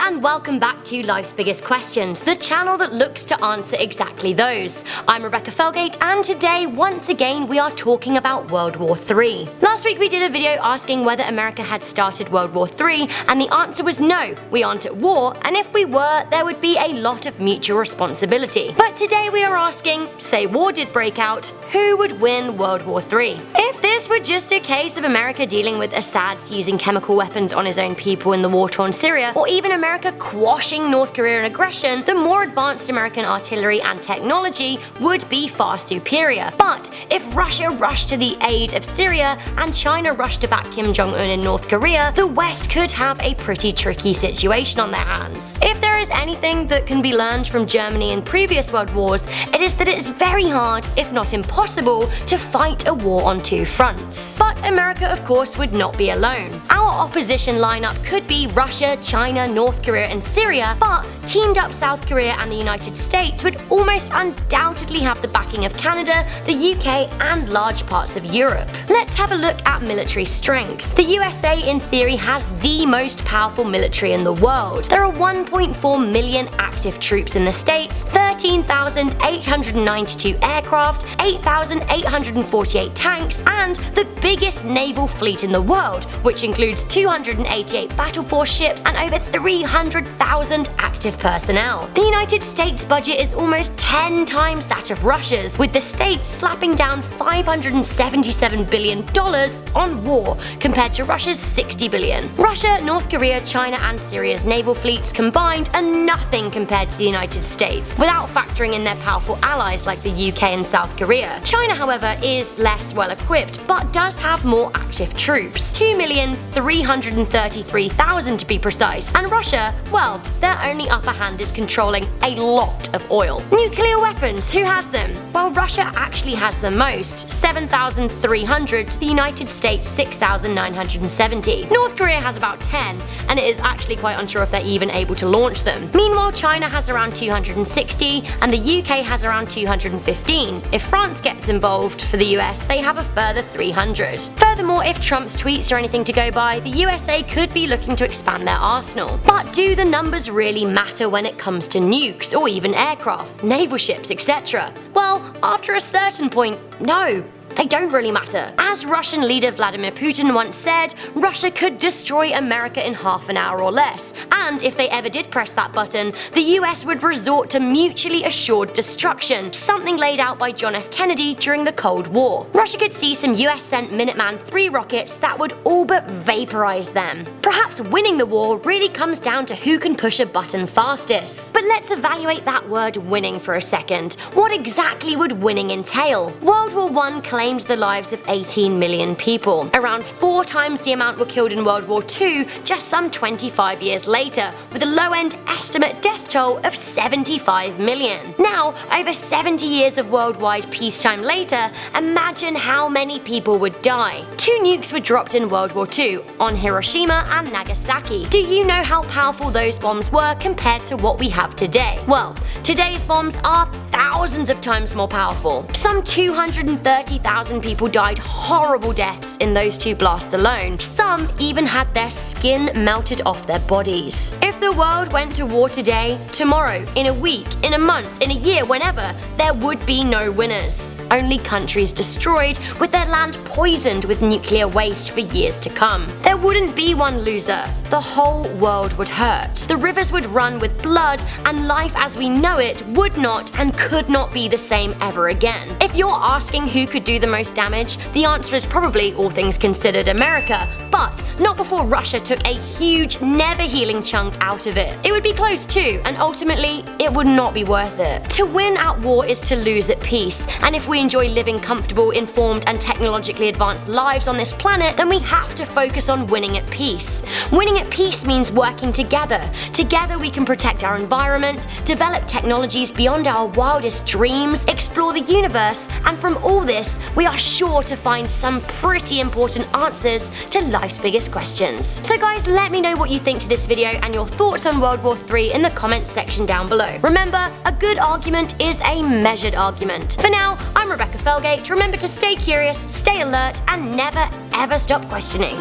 and welcome back to Life's Biggest Questions, the channel that looks to answer exactly those. I'm Rebecca Felgate, and today, once again, we are talking about World War III. Last week we did a video asking whether America had started World War III, and the answer was no, we aren't at war, and if we were, there would be a lot of mutual responsibility. But today we are asking, say war did break out, who would win World War III? If this were just a case of America dealing with Assad's using chemical weapons on his own people in the war-torn Syria, or even America quashing North Korean aggression, the more advanced American artillery and technology would be far superior. But if Russia rushed to the aid of Syria and China rushed to back Kim Jong-un in North Korea, the West could have a pretty tricky situation on their hands. If there is anything that can be learned from Germany in previous world wars, it is that it is very hard, if not impossible, to fight a war on two fronts. But America, of course, would not be alone. Our opposition lineup could be Russia, China, North Korea, and Syria, but teamed up South Korea and the United States would almost undoubtedly have the backing of Canada, the UK, and large parts of Europe. Let's have a look at military strength. The USA, in theory, has the most powerful military in the world. There are 1.4 million active troops in the States, 13,892 aircraft, 8,848 tanks, and the biggest naval fleet in the world, which includes 288 battle force ships and over 300,000 active personnel. The United States budget is almost 10 times that of Russia's, with the States slapping down $577 billion on war compared to Russia's $60 billion. Russia, North Korea, China, and Syria's naval fleets combined are nothing compared to the United States, without factoring in their powerful allies like the UK and South Korea. China, however, is less well equipped, but does have more active troops, 2,333,000 to be precise, and Russia, well, their only upper hand is controlling a lot of oil. Nuclear weapons, who has them? Well, Russia actually has the most, 7,300 to the United States 6,970. North Korea has about 10, and it is actually quite unsure if they're even able to launch them. Meanwhile, China has around 260, and the UK has around 215. If France gets involved for the US, they have a further 300. Furthermore, if Trump's tweets are anything to go by, the USA could be looking to expand their arsenal. But do the numbers really matter when it comes to nukes, or even aircraft, naval ships, etc.? Well, after a certain point, no. They don't really matter. As Russian leader Vladimir Putin once said, Russia could destroy America in half an hour or less, and if they ever did press that button, the US would resort to mutually assured destruction, something laid out by John F. Kennedy during the Cold War. Russia could see some US-sent Minuteman III rockets that would all but vaporize them. Perhaps winning the war really comes down to who can push a button fastest. But let's evaluate that word winning for a second. What exactly would winning entail? World War I claimed the lives of 18 million people. Around 4 times the amount were killed in World War II just some 25 years later, with a low-end estimate death toll of 75 million. Now, over 70 years of worldwide peacetime later, imagine how many people would die. 2 nukes were dropped in World War II, on Hiroshima and Nagasaki. Do you know how powerful those bombs were compared to what we have today? Well, today's bombs are thousands of times more powerful. Some 230,000 people died horrible deaths in those 2 blasts alone. Some even had their skin melted off their bodies. If the world went to war today, tomorrow, in a week, in a month, in a year, whenever, there would be no winners. Only countries destroyed, with their land poisoned with nuclear waste for years to come. There wouldn't be one loser. The whole world would hurt. The rivers would run with blood, and life as we know it would not and could not be the same ever again. If you're asking who could do the most damage, the answer is probably, all things considered, America, but not before Russia took a huge, never-healing chunk out of it. It would be close too, and ultimately, it would not be worth it. To win at war is to lose at peace, and if we enjoy living comfortable, informed, and technologically advanced lives on this planet, then we have to focus on winning at peace. Winning at peace means working together. Together we can protect our environment, develop technologies beyond our wildest dreams, explore the universe, and from all this, we are sure to find some pretty important answers to life's biggest questions. So guys, let me know what you think to this video and your thoughts on World War III in the comments section down below. Remember, a good argument is a measured argument. For now, I'm Rebecca Felgate. Remember to stay curious, stay alert, and never ever stop questioning.